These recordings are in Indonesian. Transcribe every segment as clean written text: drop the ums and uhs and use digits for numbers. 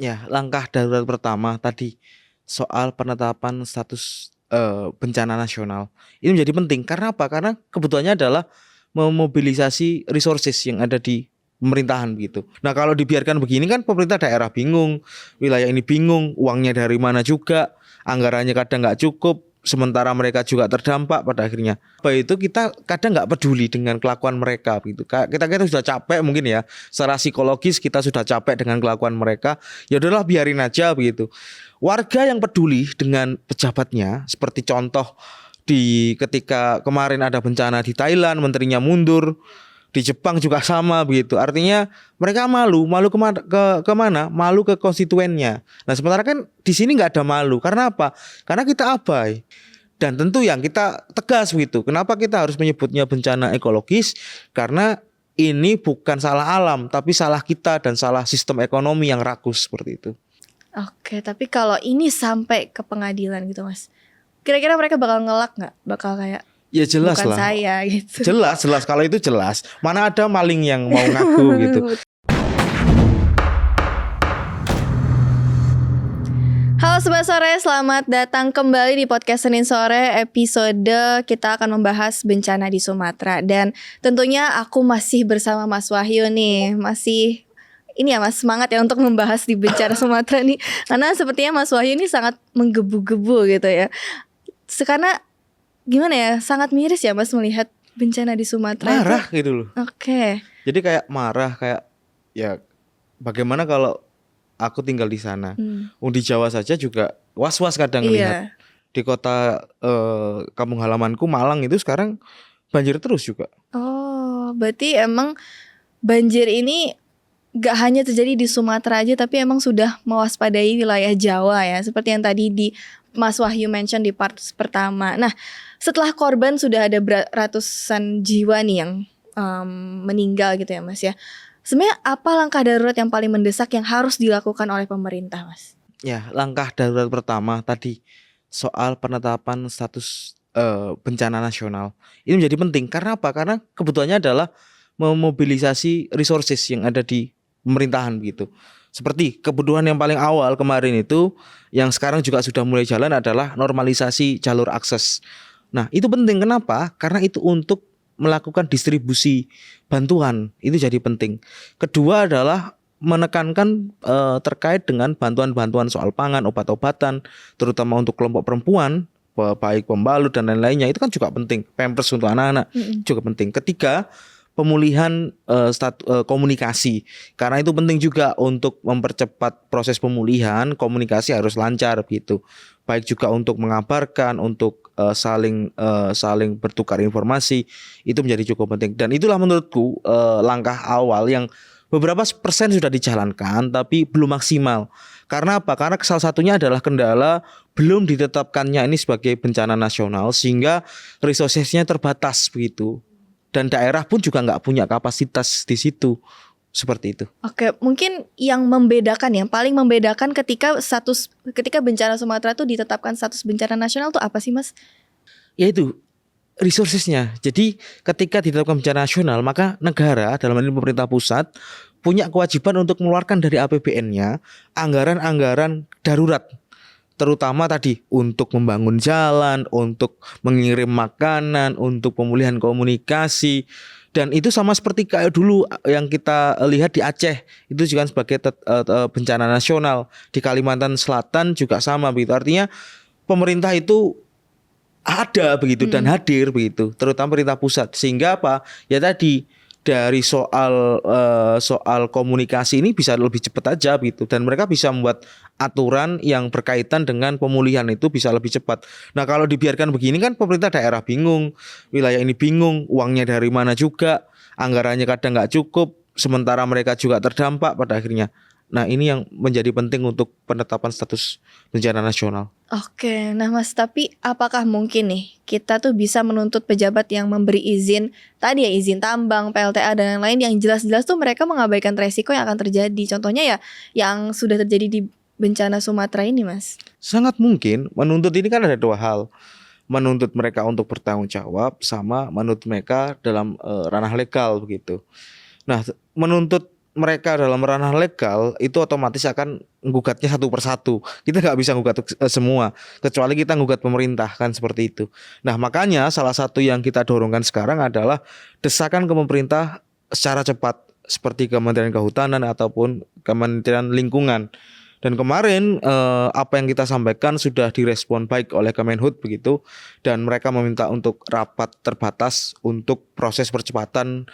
Ya, langkah darurat pertama tadi soal penetapan status bencana nasional ini menjadi penting karena apa? Karena kebutuhannya adalah memobilisasi resources yang ada di pemerintahan begitu. Nah, kalau dibiarkan begini kan pemerintah daerah bingung, wilayah ini bingung, uangnya dari mana juga, anggarannya kadang nggak cukup, sementara mereka juga terdampak pada akhirnya. Apa itu kita kadang nggak peduli dengan kelakuan mereka begitu. Kita sudah capek mungkin ya, secara psikologis kita sudah capek dengan kelakuan mereka. Ya udahlah biarin aja begitu. Warga yang peduli dengan pejabatnya, seperti contoh di ketika kemarin ada bencana di Thailand, menterinya mundur, di Jepang juga sama begitu. Artinya mereka malu kemana? Malu ke konstituennya. Nah sementara kan di sini nggak ada malu. Karena apa? Karena kita abai. Dan tentu yang kita tegas begitu. Kenapa kita harus menyebutnya bencana ekologis? Karena ini bukan salah alam, tapi salah kita dan salah sistem ekonomi yang rakus seperti itu. Oke, tapi kalau ini sampai ke pengadilan gitu Mas, kira-kira mereka bakal ngelak nggak? Bakal kayak Ya jelas bukan lah. saya gitu. Jelas kalau itu jelas. Mana ada maling yang mau ngaku gitu. Halo Sobat Sore, selamat datang kembali di podcast Senin Sore. Episode kita akan membahas bencana di Sumatera. Dan tentunya aku masih bersama Mas Wahyu nih. Masih ini ya Mas, semangat ya untuk membahas di bencana Sumatera nih. Karena sepertinya Mas Wahyu ini sangat menggebu-gebu gitu ya. Karena gimana ya, sangat miris ya Mas melihat bencana di Sumatera. Marah gitu loh. Oke. Jadi kayak marah, kayak ya bagaimana kalau aku tinggal di sana. Di Jawa saja juga was-was kadang lihat. Di kota kampung halamanku Malang itu sekarang banjir terus juga. Oh, berarti emang banjir ini gak hanya terjadi di Sumatera aja, tapi emang sudah mewaspadai wilayah Jawa ya, seperti yang tadi di Mas Wahyu mention di part pertama. Nah, setelah korban sudah ada ratusan jiwa nih yang meninggal gitu ya Mas ya. Sebenarnya apa langkah darurat yang paling mendesak yang harus dilakukan oleh pemerintah Mas? Ya, langkah darurat pertama tadi soal penetapan status bencana nasional ini menjadi penting karena apa? Karena kebutuhannya adalah memobilisasi resources yang ada di pemerintahan begitu. Seperti kebutuhan yang paling awal kemarin itu yang sekarang juga sudah mulai jalan adalah normalisasi jalur akses. Nah, itu penting kenapa? Karena itu untuk melakukan distribusi bantuan, itu jadi penting. Kedua adalah menekankan terkait dengan bantuan-bantuan soal pangan, obat-obatan, terutama untuk kelompok perempuan, baik pembalut dan lain-lainnya, itu kan juga penting. Pampers untuk anak-anak juga penting. Ketiga, pemulihan komunikasi, karena itu penting juga untuk mempercepat proses pemulihan. Komunikasi harus lancar gitu, baik juga untuk mengabarkan, untuk saling bertukar informasi, itu menjadi cukup penting. Dan itulah menurutku langkah awal yang beberapa persen sudah dijalankan tapi belum maksimal. Karena apa? Karena salah satunya adalah kendala belum ditetapkannya ini sebagai bencana nasional, sehingga resourcesnya terbatas begitu. Dan daerah pun juga nggak punya kapasitas di situ, seperti itu. Oke, mungkin yang membedakan, yang paling membedakan ketika bencana Sumatera itu ditetapkan status bencana nasional tuh apa sih Mas? Yaitu resourcesnya. Jadi ketika ditetapkan bencana nasional, maka negara dalam hal ini pemerintah pusat punya kewajiban untuk mengeluarkan dari APBN-nya anggaran-anggaran darurat. Terutama tadi untuk membangun jalan, untuk mengirim makanan, untuk pemulihan komunikasi. Dan itu sama seperti kayak dulu yang kita lihat di Aceh, itu juga sebagai bencana nasional. Di Kalimantan Selatan juga sama begitu. Artinya pemerintah itu ada begitu dan hadir begitu, terutama pemerintah pusat. Sehingga apa? Ya tadi dari soal komunikasi ini bisa lebih cepat aja gitu, dan mereka bisa membuat aturan yang berkaitan dengan pemulihan itu bisa lebih cepat. Nah, kalau dibiarkan begini kan pemerintah daerah bingung, wilayah ini bingung, uangnya dari mana juga, anggarannya kadang nggak cukup, sementara mereka juga terdampak pada akhirnya. Nah, ini yang menjadi penting untuk penetapan status bencana nasional. Oke, nah Mas, tapi apakah mungkin nih kita tuh bisa menuntut pejabat yang memberi izin, tadi ya izin tambang, PLTA dan lain-lain, yang jelas-jelas tuh mereka mengabaikan resiko yang akan terjadi. Contohnya ya yang sudah terjadi di bencana Sumatera ini Mas. Sangat mungkin. Menuntut ini kan ada dua hal. Menuntut mereka untuk bertanggung jawab, sama menuntut mereka dalam ranah legal begitu. Nah, menuntut mereka dalam ranah legal itu otomatis akan menggugatnya satu persatu. Kita nggak bisa menggugat semua, kecuali kita menggugat pemerintah kan seperti itu. Nah makanya salah satu yang kita dorongkan sekarang adalah desakan ke pemerintah secara cepat seperti Kementerian Kehutanan ataupun Kementerian Lingkungan. Dan kemarin apa yang kita sampaikan sudah direspon baik oleh Kemenhub begitu, dan mereka meminta untuk rapat terbatas untuk proses percepatan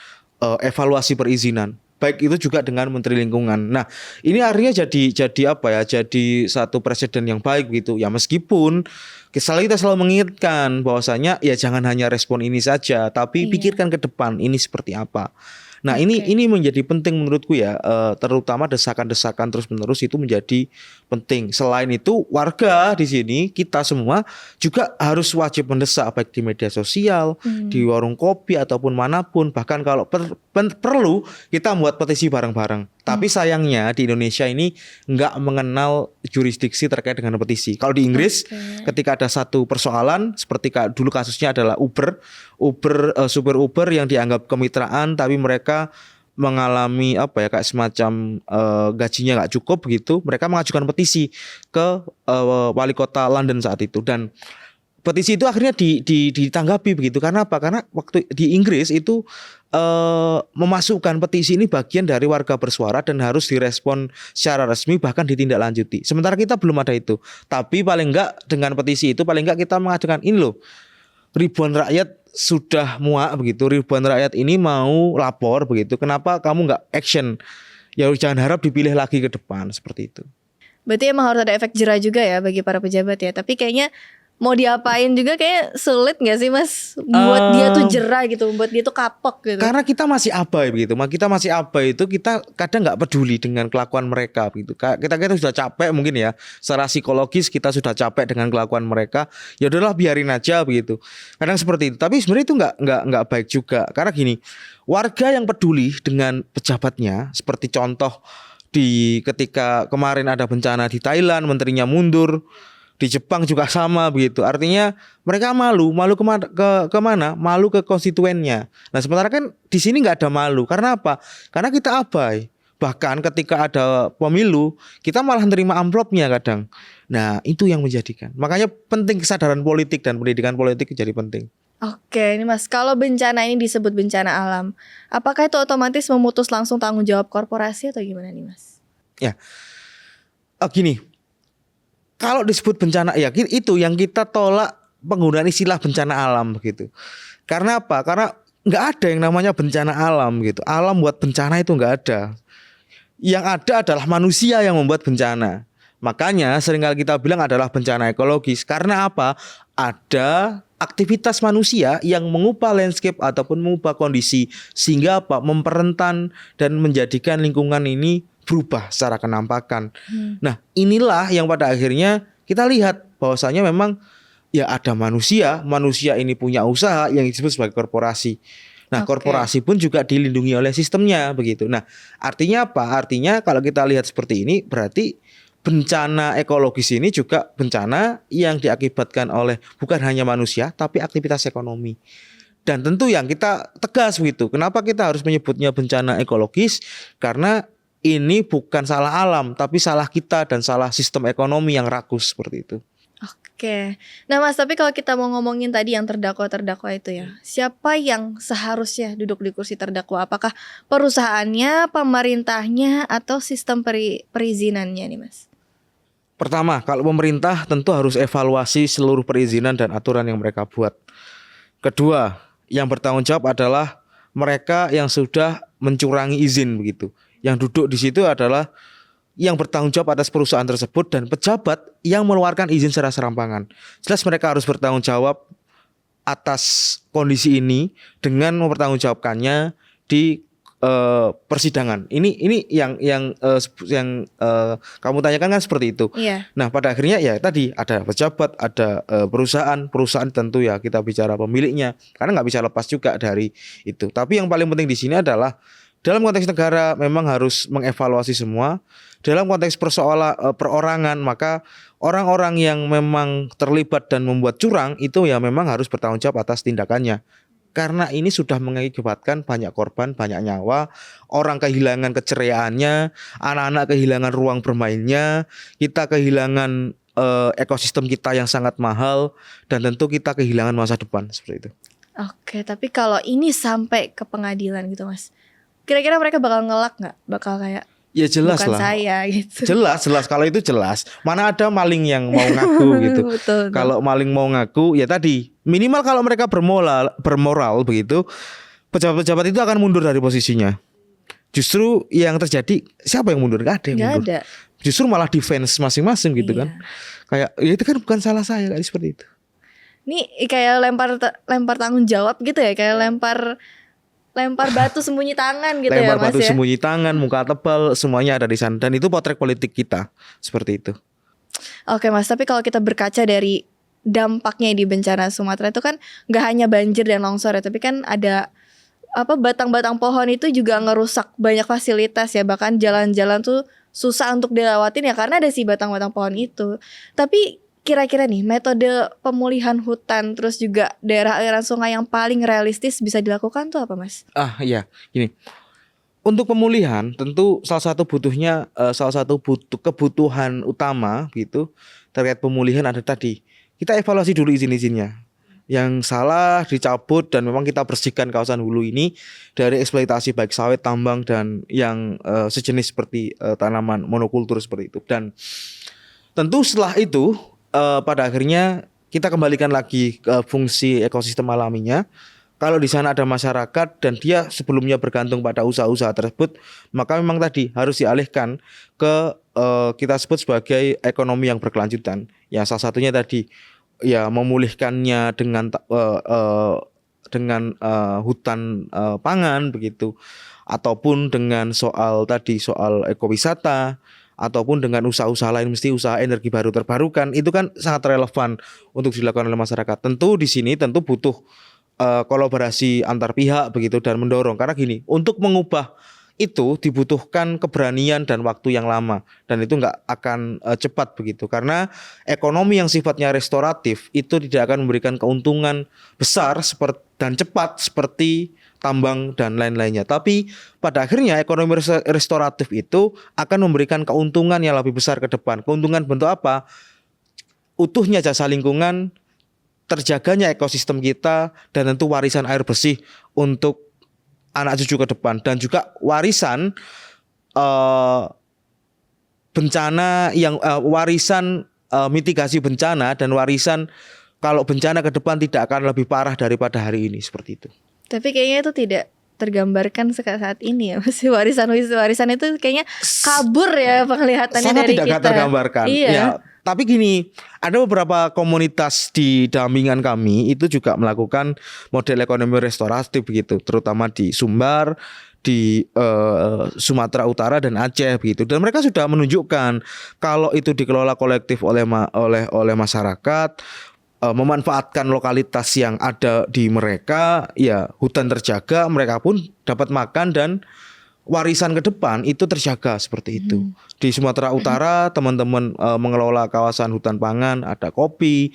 evaluasi perizinan. Baik itu juga dengan Menteri Lingkungan. Nah, ini artinya jadi apa ya? Jadi satu presiden yang baik gitu. Ya meskipun kita selalu mengingatkan bahwasanya ya jangan hanya respon ini saja, tapi pikirkan ke depan ini seperti apa. Nah, ini menjadi penting menurutku ya, terutama desakan-desakan terus-menerus itu menjadi penting. Selain itu, warga di sini kita semua juga harus wajib mendesak baik di media sosial, di warung kopi ataupun manapun. Bahkan kalau perlu kita membuat petisi bareng-bareng. Tapi sayangnya di Indonesia ini nggak mengenal jurisdiksi terkait dengan petisi. Kalau di Inggris, ketika ada satu persoalan seperti dulu kasusnya adalah supir Uber yang dianggap kemitraan, tapi mereka mengalami apa ya kayak semacam gajinya nggak cukup begitu, mereka mengajukan petisi ke wali kota London saat itu, dan petisi itu akhirnya ditanggapi begitu. Karena apa? Karena waktu di Inggris itu memasukkan petisi ini bagian dari warga bersuara dan harus direspon secara resmi bahkan ditindaklanjuti. Sementara kita belum ada itu. Tapi paling enggak dengan petisi itu paling enggak kita mengatakan ini loh, ribuan rakyat sudah muak begitu, ribuan rakyat ini mau lapor begitu. Kenapa kamu enggak action? Ya jangan harap dipilih lagi ke depan seperti itu. Berarti emang harus ada efek jera juga ya bagi para pejabat ya. Tapi kayaknya mau diapain juga kayak sulit gak sih Mas buat dia tuh jera gitu, buat dia tuh kapok gitu. Karena kita masih abai begitu. Kita masih abai itu, kita kadang nggak peduli dengan kelakuan mereka begitu. Kita sudah capek mungkin ya, secara psikologis kita sudah capek dengan kelakuan mereka. Ya udahlah biarin aja begitu. Kadang seperti itu. Tapi sebenarnya itu nggak baik juga. Karena gini, warga yang peduli dengan pejabatnya, seperti contoh ketika kemarin ada bencana di Thailand, menterinya mundur. Di Jepang juga sama begitu. Artinya mereka malu kemana? Malu ke konstituennya. Nah sementara kan di sini nggak ada malu. Karena apa? Karena kita abai. Bahkan ketika ada pemilu, kita malah nerima amplopnya kadang. Nah itu yang menjadikan. Makanya penting kesadaran politik dan pendidikan politik jadi penting. Oke, ini Mas, kalau bencana ini disebut bencana alam, apakah itu otomatis memutus langsung tanggung jawab korporasi atau gimana nih Mas? Ya, gini. Kalau disebut bencana, ya itu yang kita tolak penggunaan istilah bencana alam begitu. Karena apa? Karena nggak ada yang namanya bencana alam gitu. Alam buat bencana itu nggak ada. Yang ada adalah manusia yang membuat bencana. Makanya seringkali kita bilang adalah bencana ekologis. Karena apa? Ada aktivitas manusia yang mengubah landscape ataupun mengubah kondisi sehingga apa? Memperentan dan menjadikan lingkungan ini berubah secara kenampakan. Nah inilah yang pada akhirnya kita lihat bahwasanya memang ya ada manusia ini punya usaha yang disebut sebagai korporasi. Nah korporasi pun juga dilindungi oleh sistemnya begitu. Nah artinya apa? Artinya kalau kita lihat seperti ini berarti bencana ekologis ini juga bencana yang diakibatkan oleh bukan hanya manusia tapi aktivitas ekonomi. Dan tentu yang kita tegas begitu. Kenapa kita harus menyebutnya bencana ekologis? Karena ini bukan salah alam, tapi salah kita dan salah sistem ekonomi yang rakus seperti itu. Oke. Nah Mas, tapi kalau kita mau ngomongin tadi yang terdakwa itu ya, siapa yang seharusnya duduk di kursi terdakwa? Apakah perusahaannya, pemerintahnya, atau sistem perizinannya nih Mas? Pertama, kalau pemerintah tentu harus evaluasi seluruh perizinan dan aturan yang mereka buat. Kedua, yang bertanggung jawab adalah mereka yang sudah mencurangi izin begitu. Yang duduk di situ adalah yang bertanggung jawab atas perusahaan tersebut dan pejabat yang mengeluarkan izin secara serampangan. Jelas mereka harus bertanggung jawab atas kondisi ini dengan mempertanggungjawabkannya di persidangan. Ini yang kamu tanyakan kan seperti itu. Iya. Nah pada akhirnya ya tadi ada pejabat, ada perusahaan tentu ya kita bicara pemiliknya karena nggak bisa lepas juga dari itu. Tapi yang paling penting di sini adalah dalam konteks negara memang harus mengevaluasi semua. Dalam konteks perorangan maka orang-orang yang memang terlibat dan membuat curang itu ya memang harus bertanggung jawab atas tindakannya. karena ini sudah mengakibatkan banyak korban, banyak nyawa, orang kehilangan keceriaannya, anak-anak kehilangan ruang bermainnya, kita kehilangan ekosistem kita yang sangat mahal, dan tentu kita kehilangan masa depan seperti itu. Oke, tapi kalau ini sampai ke pengadilan gitu Mas, kira-kira mereka bakal ngelak nggak? Bakal kayak Ya jelas bukan lah. saya gitu. Jelas kalau itu jelas. Mana ada maling yang mau ngaku gitu. Betul. Kalau maling mau ngaku ya tadi minimal kalau mereka bermoral begitu, pejabat-pejabat itu akan mundur dari posisinya. Justru yang terjadi siapa yang mundur? Gak ada yang Nggak mundur. ada. Justru malah defense masing-masing gitu kan. Kayak ya itu kan bukan salah saya kayak seperti itu. Ini kayak lempar tanggung jawab gitu ya, kayak lempar batu sembunyi tangan gitu ya Lempar Mas batu ya. sembunyi tangan, muka tebal, semuanya ada di sana dan itu potret politik kita seperti itu. Oke Mas, tapi kalau kita berkaca dari dampaknya di bencana Sumatera itu kan nggak hanya banjir dan longsor ya, tapi kan ada batang-batang pohon itu juga ngerusak banyak fasilitas ya, bahkan jalan-jalan tuh susah untuk dilewatin ya karena ada si batang-batang pohon itu. Tapi kira-kira nih metode pemulihan hutan terus juga daerah aliran sungai yang paling realistis bisa dilakukan tuh apa Mas? Iya, gini. Untuk pemulihan tentu salah satu kebutuhan utama gitu terkait pemulihan ada tadi. Kita evaluasi dulu izin-izinnya. Yang salah dicabut dan memang kita bersihkan kawasan hulu ini dari eksploitasi baik sawit, tambang dan yang sejenis seperti tanaman monokultur seperti itu. Dan tentu setelah itu pada akhirnya kita kembalikan lagi ke fungsi ekosistem alaminya. Kalau di sana ada masyarakat dan dia sebelumnya bergantung pada usaha-usaha tersebut, maka memang tadi harus dialihkan ke kita sebut sebagai ekonomi yang berkelanjutan. Ya salah satunya tadi ya memulihkannya dengan hutan pangan begitu, ataupun dengan soal ekowisata, ataupun dengan usaha-usaha lain, mesti usaha energi baru terbarukan itu kan sangat relevan untuk dilakukan oleh masyarakat. Tentu di sini tentu butuh kolaborasi antar pihak begitu dan mendorong karena gini, untuk mengubah itu dibutuhkan keberanian dan waktu yang lama dan itu nggak akan cepat begitu karena ekonomi yang sifatnya restoratif itu tidak akan memberikan keuntungan besar dan cepat seperti tambang dan lain-lainnya. Tapi pada akhirnya ekonomi restoratif itu akan memberikan keuntungan yang lebih besar ke depan. Keuntungan bentuk apa? Utuhnya jasa lingkungan, terjaganya ekosistem kita dan tentu warisan air bersih untuk anak cucu ke depan dan juga warisan bencana yang warisan mitigasi bencana dan warisan kalau bencana ke depan tidak akan lebih parah daripada hari ini seperti itu. Tapi kayaknya itu tidak tergambarkan saat ini ya masih warisan itu kayaknya kabur ya penglihatannya sangat dari tidak kita. Tergambarkan. Iya. Ya, tapi gini, ada beberapa komunitas di dampingan kami itu juga melakukan model ekonomi restoratif begitu, terutama di Sumbar, di Sumatera Utara dan Aceh begitu. Dan mereka sudah menunjukkan kalau itu dikelola kolektif oleh masyarakat, memanfaatkan lokalitas yang ada di mereka, ya hutan terjaga, mereka pun dapat makan dan warisan ke depan itu terjaga seperti itu. Di Sumatera Utara teman-teman mengelola kawasan hutan pangan, ada kopi,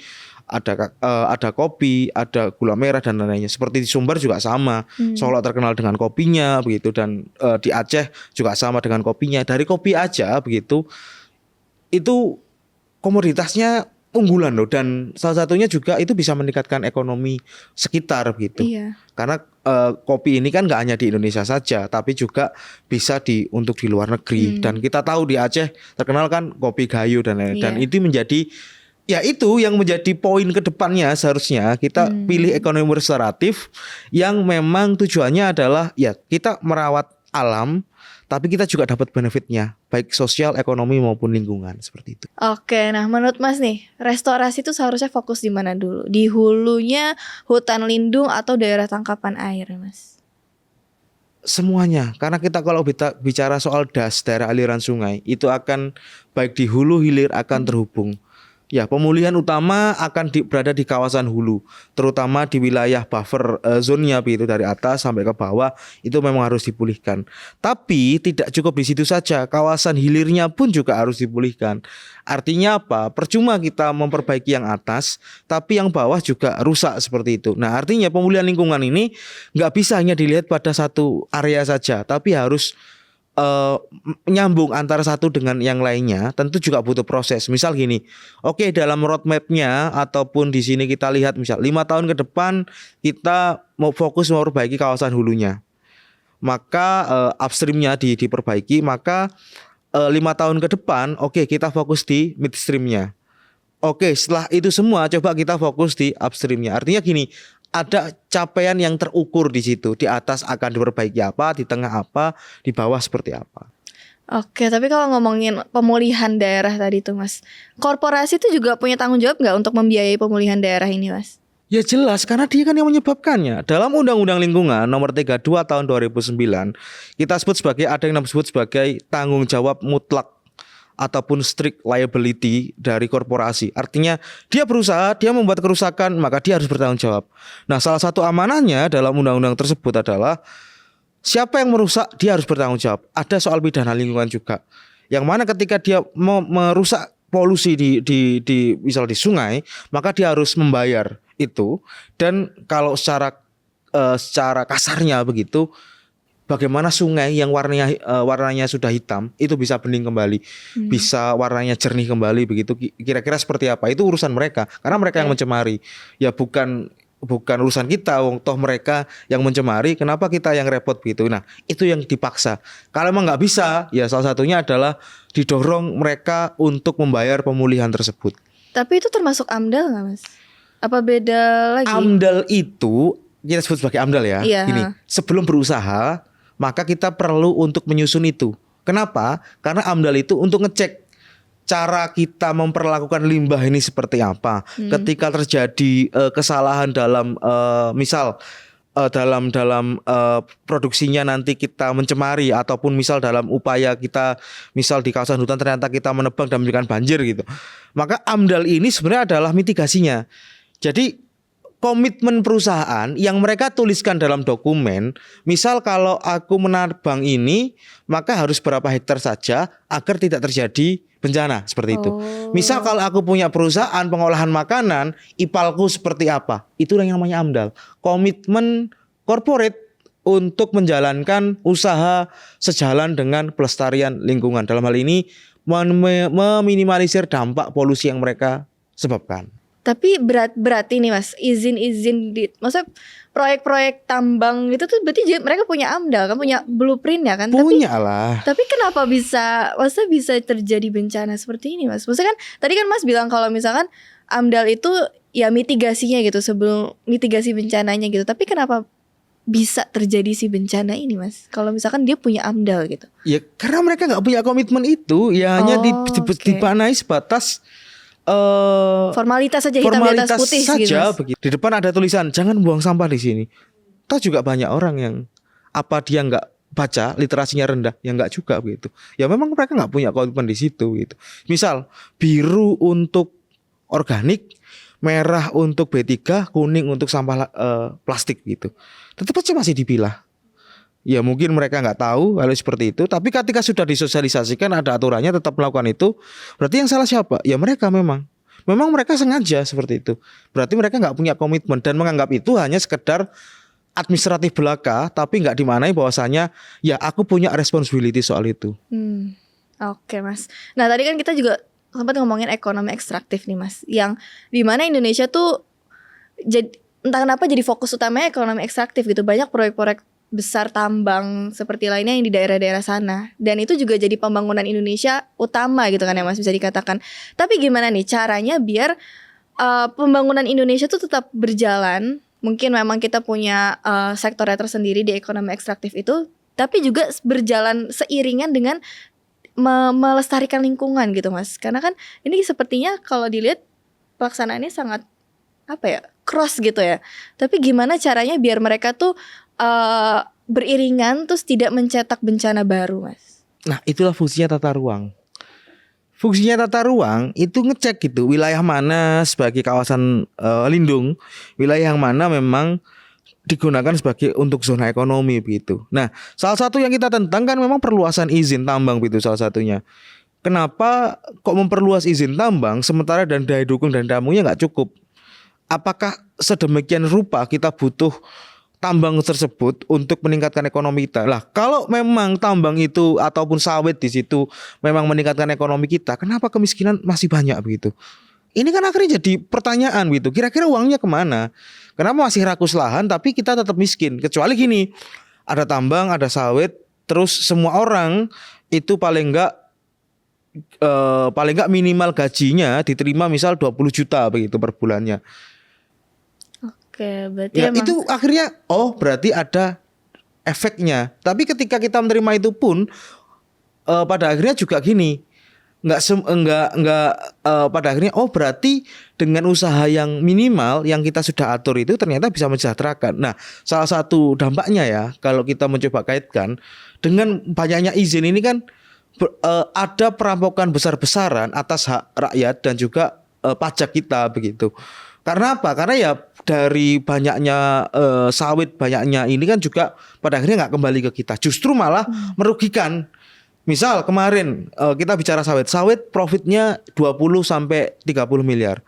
ada gula merah dan lain-lainnya. Seperti di Sumber juga sama, Solo terkenal dengan kopinya begitu dan di Aceh juga sama dengan kopinya. Dari kopi aja begitu, itu komoditasnya unggulan loh dan salah satunya juga itu bisa meningkatkan ekonomi sekitar begitu. Iya. Karena kopi ini kan nggak hanya di Indonesia saja, tapi juga bisa untuk di luar negeri. Dan kita tahu di Aceh terkenal kan kopi gayo dan lain-lain. Dan itu menjadi itu yang menjadi poin ke depannya seharusnya kita pilih ekonomi restoratif yang memang tujuannya adalah ya kita merawat alam. Tapi kita juga dapat benefitnya, baik sosial, ekonomi maupun lingkungan seperti itu. Oke, nah menurut Mas nih, restorasi itu seharusnya fokus di mana dulu? Di hulunya, hutan lindung atau daerah tangkapan air, Mas? Semuanya, karena kita kalau bicara soal daerah aliran sungai, itu akan baik di hulu hilir akan terhubung. Ya, pemulihan utama akan berada di kawasan hulu, terutama di wilayah buffer zone-nya begitu dari atas sampai ke bawah itu memang harus dipulihkan. Tapi tidak cukup di situ saja, kawasan hilirnya pun juga harus dipulihkan. Artinya apa? Percuma kita memperbaiki yang atas, tapi yang bawah juga rusak seperti itu. Nah, artinya pemulihan lingkungan ini nggak bisa hanya dilihat pada satu area saja, tapi harus nyambung antara satu dengan yang lainnya. Tentu juga butuh proses. Misal gini, oke, dalam roadmapnya ataupun di sini kita lihat misal 5 tahun ke depan kita mau fokus memperbaiki kawasan hulunya, maka upstreamnya diperbaiki. Maka 5 tahun ke depan oke, kita fokus di midstreamnya. Oke, setelah itu semua coba kita fokus di upstreamnya. Artinya gini, ada capaian yang terukur di situ. Di atas akan diperbaiki apa, di tengah apa, di bawah seperti apa. Oke, tapi kalau ngomongin pemulihan daerah tadi tuh Mas, korporasi itu juga punya tanggung jawab nggak untuk membiayai pemulihan daerah ini Mas? Ya jelas, karena dia kan yang menyebabkannya. Dalam Undang-Undang Lingkungan nomor 32 tahun 2009, kita sebut sebagai, ada yang disebut sebagai tanggung jawab mutlak ataupun strict liability dari korporasi. Artinya dia berusaha, dia membuat kerusakan, maka dia harus bertanggung jawab. Nah, salah satu amanahnya dalam undang-undang tersebut adalah siapa yang merusak dia harus bertanggung jawab. Ada soal pidana lingkungan juga. Yang mana ketika dia merusak polusi di misal di sungai, maka dia harus membayar itu. Dan kalau secara kasarnya begitu, bagaimana sungai yang warnanya sudah hitam itu bisa bening kembali, bisa warnanya jernih kembali begitu. Kira-kira seperti apa? Itu urusan mereka, karena mereka yang mencemari. Ya bukan urusan kita, toh mereka yang mencemari, kenapa kita yang repot begitu. Nah, itu yang dipaksa. Kalau emang nggak bisa, ya salah satunya adalah didorong mereka untuk membayar pemulihan tersebut. Tapi itu termasuk AMDAL nggak Mas? Apa beda lagi? AMDAL itu kita sebut sebagai AMDAL ya. Iya. Gini, sebelum berusaha maka kita perlu untuk menyusun itu. Kenapa? Karena AMDAL itu untuk ngecek cara kita memperlakukan limbah ini seperti apa. Ketika terjadi kesalahan dalam misal dalam produksinya nanti kita mencemari, ataupun misal dalam upaya kita misal di kawasan hutan ternyata kita menebang dan memberikan banjir gitu. Maka AMDAL ini sebenarnya adalah mitigasinya. Jadi komitmen perusahaan yang mereka tuliskan dalam dokumen, misal kalau aku menabang ini, maka harus berapa hektar saja agar tidak terjadi bencana seperti itu. Misal kalau aku punya perusahaan pengolahan makanan, IPALku seperti apa? Itulah yang namanya AMDAL. Komitmen corporate untuk menjalankan usaha sejalan dengan pelestarian lingkungan. Dalam hal ini meminimalisir dampak polusi yang mereka sebabkan. Tapi berarti nih Mas, izin-izin maksudnya proyek-proyek tambang itu tuh berarti mereka punya AMDAL kan, punya blueprint ya kan? Punya lah. Tapi kenapa maksudnya bisa terjadi bencana seperti ini Mas? Maksudnya kan tadi kan Mas bilang kalau misalkan AMDAL itu ya mitigasinya gitu, sebelum mitigasi bencananya gitu. Tapi kenapa bisa terjadi si bencana ini Mas? Kalau misalkan dia punya AMDAL gitu. Ya karena mereka nggak punya komitmen itu, ya hanya dipanai sebatas formalitas saja, hitam di atas putih saja gitu, begitu. Di depan ada tulisan jangan buang sampah di sini. Toh juga banyak orang yang apa dia nggak baca, literasinya rendah, ya nggak juga begitu. Ya memang mereka nggak punya komitmen di situ gitu. Misal biru untuk organik, merah untuk B3, kuning untuk sampah plastik gitu. Tetap aja masih dipilah. Ya mungkin mereka nggak tahu kalau seperti itu. Tapi ketika sudah disosialisasikan ada aturannya tetap melakukan itu. Berarti yang salah siapa? Ya mereka memang mereka sengaja seperti itu. Berarti mereka nggak punya komitmen dan menganggap itu hanya sekedar administratif belaka. Tapi nggak dimaknai bahwasanya ya aku punya responsibility soal itu. Oke Mas. Nah tadi kan kita juga sempat ngomongin ekonomi ekstraktif nih Mas, yang dimana Indonesia tuh entah kenapa jadi fokus utamanya ekonomi ekstraktif gitu. Banyak proyek-proyek besar tambang seperti lainnya yang di daerah-daerah sana, dan itu juga jadi pembangunan Indonesia utama gitu kan ya Mas, bisa dikatakan. Tapi gimana nih caranya biar pembangunan Indonesia tuh tetap berjalan? Mungkin memang kita punya sektornya tersendiri di ekonomi ekstraktif itu, tapi juga berjalan seiringan dengan melestarikan lingkungan gitu Mas. Karena kan ini sepertinya kalau dilihat pelaksanaannya sangat cross gitu ya. Tapi gimana caranya biar mereka tuh beriringan terus tidak mencetak bencana baru Mas? Nah itulah fungsinya tata ruang. fungsinya tata ruang itu ngecek gitu wilayah mana sebagai kawasan lindung, wilayah yang mana memang digunakan sebagai untuk zona ekonomi begitu. Nah, salah satu yang kita tentang kan memang perluasan izin tambang begitu salah satunya. Kenapa kok memperluas izin tambang sementara dan daya dukung dan damungnya nggak cukup? Apakah sedemikian rupa kita butuh tambang tersebut untuk meningkatkan ekonomi kita? Lah, kalau memang tambang itu ataupun sawit di situ memang meningkatkan ekonomi kita, kenapa kemiskinan masih banyak begitu? Ini kan akhirnya jadi pertanyaan gitu. Kira-kira uangnya kemana? Kenapa masih rakus lahan tapi kita tetap miskin? Kecuali gini, ada tambang, ada sawit, terus semua orang itu paling enggak minimal gajinya diterima misal 20 juta begitu per bulannya. Oke, berarti Ya emang itu akhirnya berarti ada efeknya. Tapi ketika kita menerima itu pun pada akhirnya juga gini. Pada akhirnya berarti dengan usaha yang minimal yang kita sudah atur itu ternyata bisa mensejahterakan. Nah, salah satu dampaknya ya kalau kita mencoba kaitkan dengan banyaknya izin ini kan ada perampokan besar-besaran atas hak rakyat dan juga pajak kita begitu. Karena apa? Karena ya dari banyaknya sawit, banyaknya ini kan juga pada akhirnya nggak kembali ke kita, justru malah merugikan. Misal kemarin kita bicara sawit profitnya 20 sampai 30 miliar.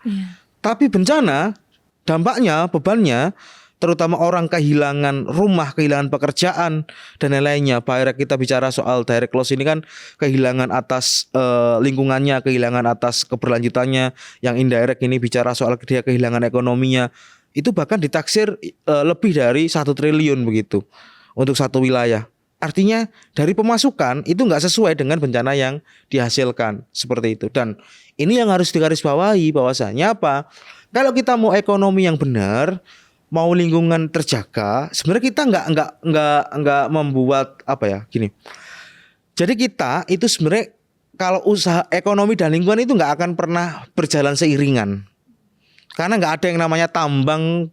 Tapi bencana, dampaknya, bebannya terutama orang kehilangan rumah, kehilangan pekerjaan dan lain-lainnya. Pak kita bicara soal direct loss ini kan kehilangan atas lingkungannya, kehilangan atas keberlanjutannya. Yang indirect ini bicara soal dia kehilangan ekonominya. Itu bahkan ditaksir lebih dari 1 triliun begitu untuk satu wilayah. Artinya dari pemasukan itu nggak sesuai dengan bencana yang dihasilkan seperti itu. Dan ini yang harus digarisbawahi bahwasanya apa? Kalau kita mau ekonomi yang benar, mau lingkungan terjaga, sebenarnya kita nggak membuat apa ya gini. Jadi kita itu sebenarnya kalau usaha ekonomi dan lingkungan itu nggak akan pernah berjalan seiringan. Karena nggak ada yang namanya tambang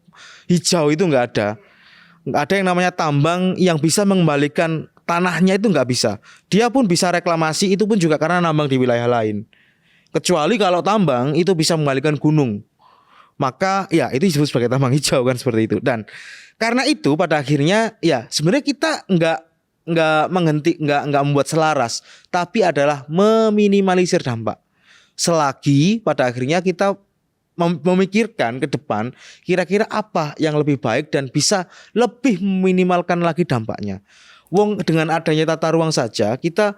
hijau itu nggak ada. Nggak ada yang namanya tambang yang bisa mengembalikan tanahnya itu nggak bisa. Dia pun bisa reklamasi itu pun juga karena nambang di wilayah lain. Kecuali kalau tambang itu bisa mengembalikan gunung. Maka ya itu disebut sebagai tambang hijau kan seperti itu. Dan karena itu pada akhirnya ya sebenarnya kita nggak membuat selaras, tapi adalah meminimalisir dampak. Selagi pada akhirnya kita memikirkan ke depan kira-kira apa yang lebih baik dan bisa lebih meminimalkan lagi dampaknya. Wong dengan adanya tata ruang saja kita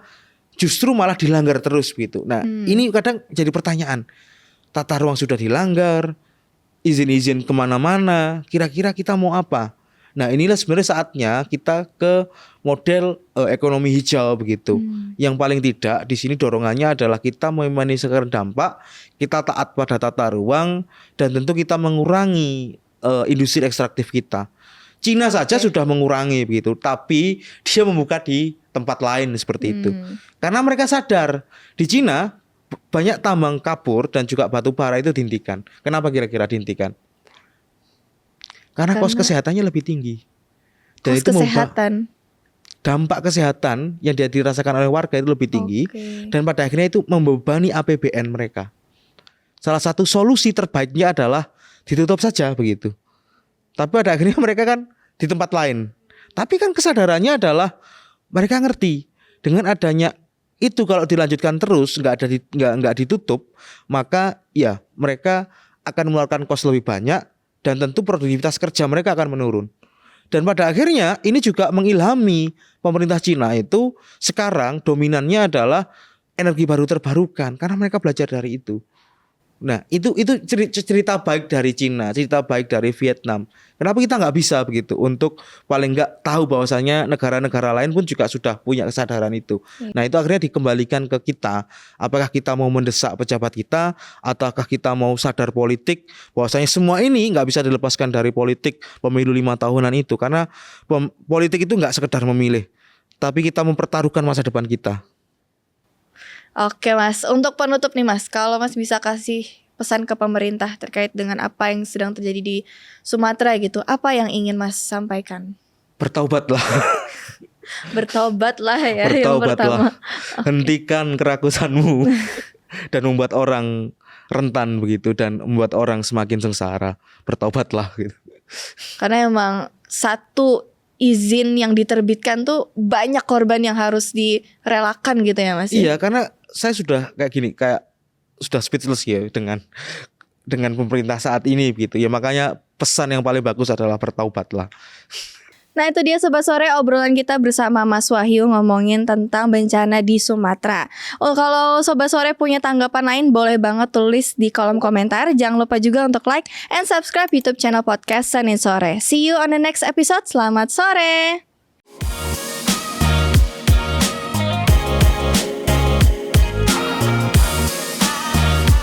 justru malah dilanggar terus begitu. Nah, ini kadang jadi pertanyaan. Tata ruang sudah dilanggar, izin-izin kemana-mana, kira-kira kita mau apa? Nah, inilah sebenarnya saatnya kita ke model ekonomi hijau begitu. Yang paling tidak di sini dorongannya adalah kita meminimalisir dampak, kita taat pada tata ruang dan tentu kita mengurangi industri ekstraktif kita. Cina saja sudah mengurangi begitu, tapi dia membuka di tempat lain seperti itu. Karena mereka sadar di Cina banyak tambang kapur dan juga batu bara itu dihentikan. Kenapa kira-kira dihentikan? Karena kos kesehatannya lebih tinggi. Dan itu kesehatan. Dampak kesehatan yang dirasakan oleh warga itu lebih tinggi. Dan pada akhirnya itu membebani APBN mereka. Salah satu solusi terbaiknya adalah ditutup saja begitu. Tapi pada akhirnya mereka kan di tempat lain. Tapi kan kesadarannya adalah mereka ngerti dengan adanya itu kalau dilanjutkan terus nggak ditutup, maka ya mereka akan mengeluarkan kos lebih banyak. Dan tentu produktivitas kerja mereka akan menurun. Dan pada akhirnya ini juga mengilhami pemerintah Cina itu sekarang dominannya adalah energi baru terbarukan. Karena mereka belajar dari itu. Nah itu cerita baik dari Cina, cerita baik dari Vietnam. Kenapa kita nggak bisa begitu untuk paling nggak tahu bahwasanya negara-negara lain pun juga sudah punya kesadaran itu. Nah itu akhirnya dikembalikan ke kita. Apakah kita mau mendesak pejabat kita, ataukah kita mau sadar politik bahwasanya semua ini nggak bisa dilepaskan dari politik pemilu 5 tahunan itu. Karena politik itu nggak sekedar memilih, tapi kita mempertaruhkan masa depan kita. Oke Mas, untuk penutup nih Mas, kalau Mas bisa kasih pesan ke pemerintah terkait dengan apa yang sedang terjadi di Sumatera gitu, apa yang ingin Mas sampaikan? Bertaubatlah. Bertobatlah ya. Bertobatlah. Hentikan kerakusanmu. dan membuat orang rentan begitu dan membuat orang semakin sengsara. Bertaubatlah gitu. Karena emang satu izin yang diterbitkan tuh banyak korban yang harus direlakan gitu ya Mas. Iya, karena saya sudah kayak gini, kayak sudah speechless ya dengan pemerintah saat ini gitu. Ya makanya pesan yang paling bagus adalah bertaubatlah. Nah itu dia Sobat Sore obrolan kita bersama Mas Wahyu ngomongin tentang bencana di Sumatera. Oh kalau Sobat Sore punya tanggapan lain boleh banget tulis di kolom komentar. Jangan lupa juga untuk like and subscribe YouTube channel podcast Senin Sore. See you on the next episode. Selamat sore.